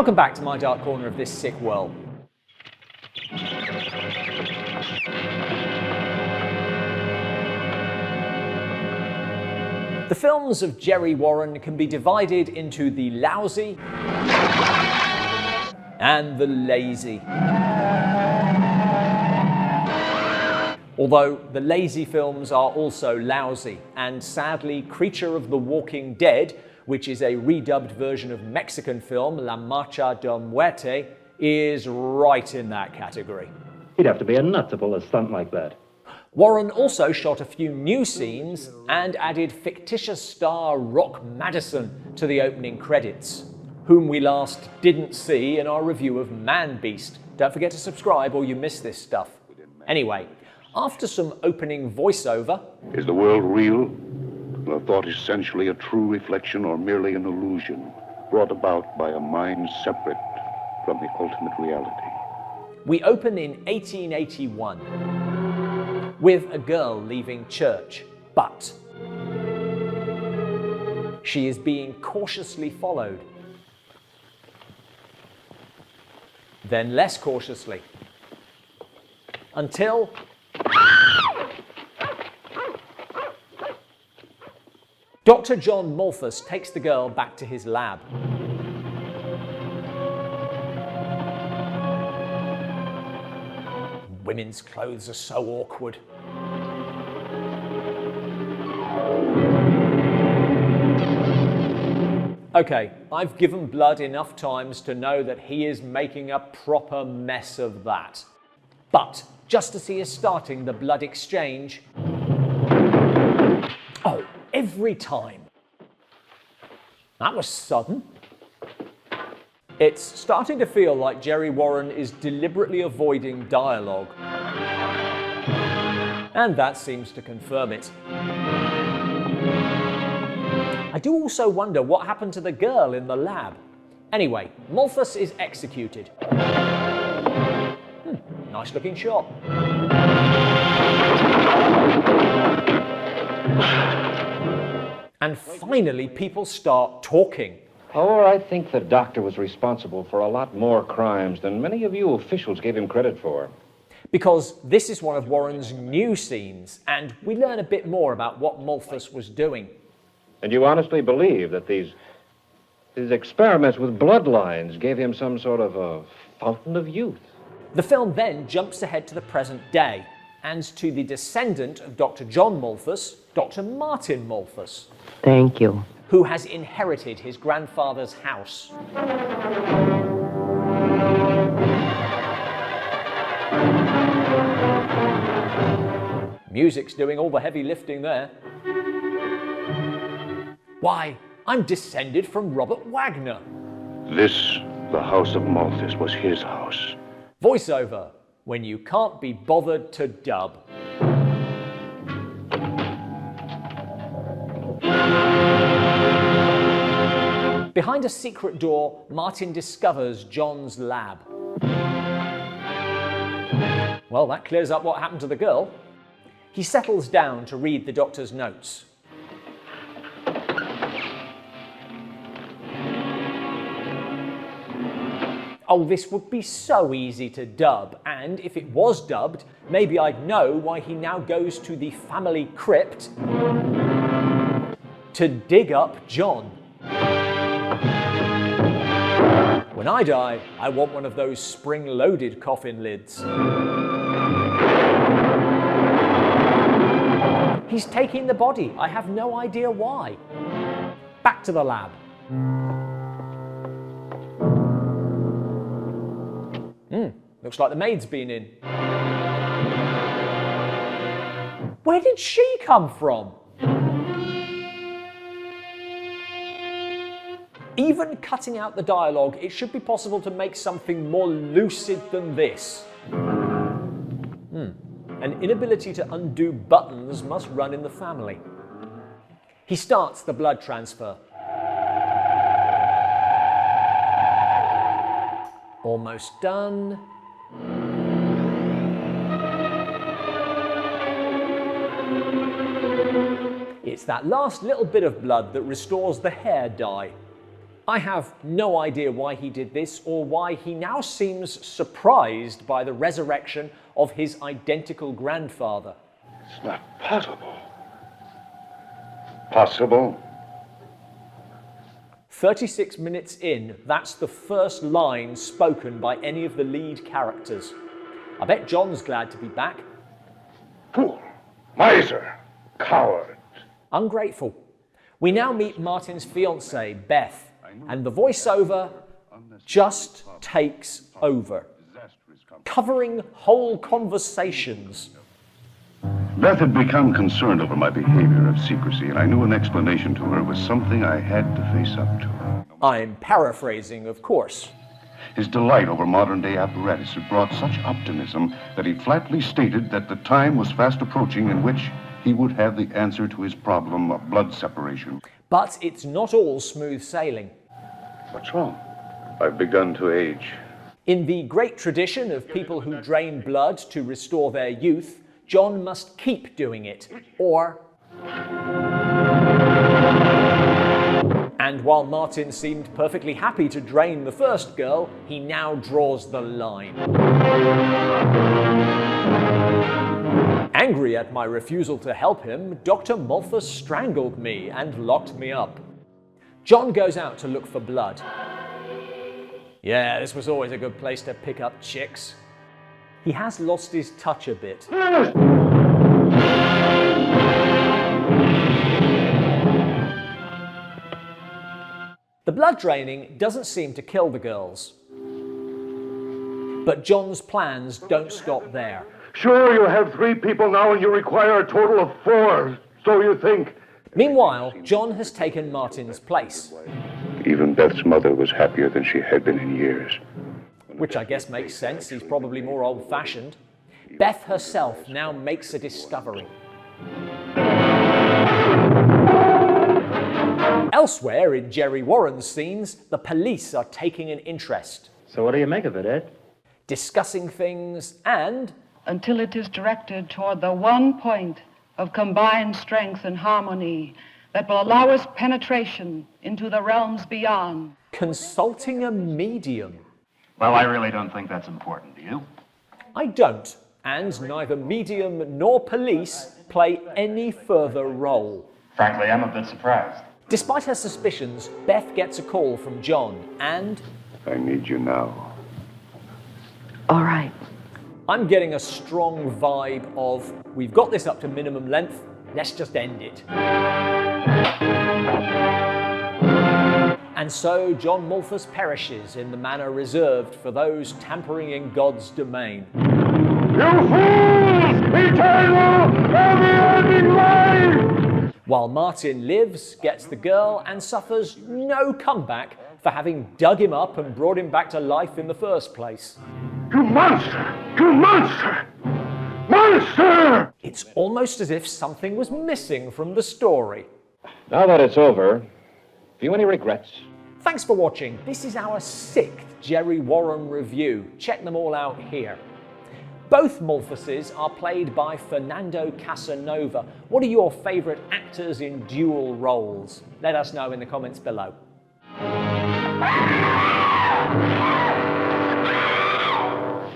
Welcome back to my dark corner of this sick world. The films of Jerry Warren can be divided into the lousy and the lazy. Although the lazy films are also lousy, and sadly Creature of the Walking Dead, which is a redubbed version of Mexican film La Marcha del Muerte, is right in that category. He'd have to be a nut to pull a stunt like that. Warren also shot a few new scenes and added fictitious star Rock Madison to the opening credits, whom we last didn't see in our review of Man Beast. Don't forget to subscribe or you miss this stuff. Anyway, after some opening voiceover... Is the world real? The thought essentially a true reflection or merely an illusion, brought about by a mind separate from the ultimate reality? We open in 1881 with a girl leaving church, but she is being cautiously followed. Then less cautiously, until Dr. John Malthus takes the girl back to his lab. Women's clothes are so awkward. Okay, I've given Blood enough times to know that he is making a proper mess of that. But just as he is starting the blood exchange... Oh, every time. That was sudden. It's starting to feel like Jerry Warren is deliberately avoiding dialogue. And that seems to confirm it. I do also wonder what happened to the girl in the lab. Anyway, Malthus is executed. Nice looking shot. And finally, people start talking. However, I think the doctor was responsible for a lot more crimes than many of you officials gave him credit for. Because this is one of Warren's new scenes, and we learn a bit more about what Malthus was doing. And you honestly believe that these experiments with bloodlines gave him some sort of a fountain of youth? The film then jumps ahead to the present day, and to the descendant of Dr. John Malthus, Dr. Martin Malthus. Thank you. Who has inherited his grandfather's house. Music's doing all the heavy lifting there. Why, I'm descended from Robert Wagner. This, the house of Malthus, was his house. Voiceover, when you can't be bothered to dub. Behind a secret door, Martin discovers John's lab. Well, that clears up what happened to the girl. He settles down to read the doctor's notes. Oh, this would be so easy to dub, and if it was dubbed, maybe I'd know why he now goes to the family crypt to dig up John. When I die, I want one of those spring-loaded coffin lids. He's taking the body. I have no idea why. Back to the lab. Looks like the maid's been in. Where did she come from? Even cutting out the dialogue, it should be possible to make something more lucid than this. An inability to undo buttons must run in the family. He starts the blood transfer. Almost done. It's that last little bit of blood that restores the hair dye. I have no idea why he did this or why he now seems surprised by the resurrection of his identical grandfather. It's not possible. Possible? 36 minutes in, that's the first line spoken by any of the lead characters. I bet John's glad to be back. Fool! Miser! Coward! Ungrateful. We now meet Martin's fiancée, Beth, and the voiceover just takes over, covering whole conversations. Beth had become concerned over my behavior of secrecy, and I knew an explanation to her was something I had to face up to. I'm paraphrasing, of course. His delight over modern-day apparatus had brought such optimism that he flatly stated that the time was fast approaching in which he would have the answer to his problem of blood separation. But it's not all smooth sailing. What's wrong? I've begun to age. In the great tradition of people who drain blood to restore their youth, John must keep doing it, or... And while Martin seemed perfectly happy to drain the first girl, he now draws the line. Angry at my refusal to help him, Dr. Malthus strangled me and locked me up. John goes out to look for blood. Yeah, this was always a good place to pick up chicks. He has lost his touch a bit. The blood draining doesn't seem to kill the girls. But John's plans don't stop there. Sure, you have 3 people now and you require a total of 4, so you think. Meanwhile, John has taken Martin's place. Even Beth's mother was happier than she had been in years. Which I guess makes sense, he's probably more old-fashioned. Beth herself now makes a discovery. Elsewhere in Jerry Warren's scenes, the police are taking an interest. So what do you make of it, Ed? Discussing things and... Until it is directed toward the one point of combined strength and harmony that will allow us penetration into the realms beyond. Consulting a medium. Well, I really don't think that's important, do you? I don't, and neither medium nor police play any further role. Frankly, I'm a bit surprised. Despite her suspicions, Beth gets a call from John, and... I need you now. All right. I'm getting a strong vibe of, we've got this up to minimum length, let's just end it. And so John Malthus perishes in the manner reserved for those tampering in God's domain. You fools! Eternal, never-ending life! While Martin lives, gets the girl, and suffers no comeback for having dug him up and brought him back to life in the first place. You monster! You monster! Monster! It's almost as if something was missing from the story. Now that it's over, have you any regrets? Thanks for watching. This is our 6th Jerry Warren review. Check them all out here. Both Malthuses are played by Fernando Casanova. What are your favourite actors in dual roles? Let us know in the comments below.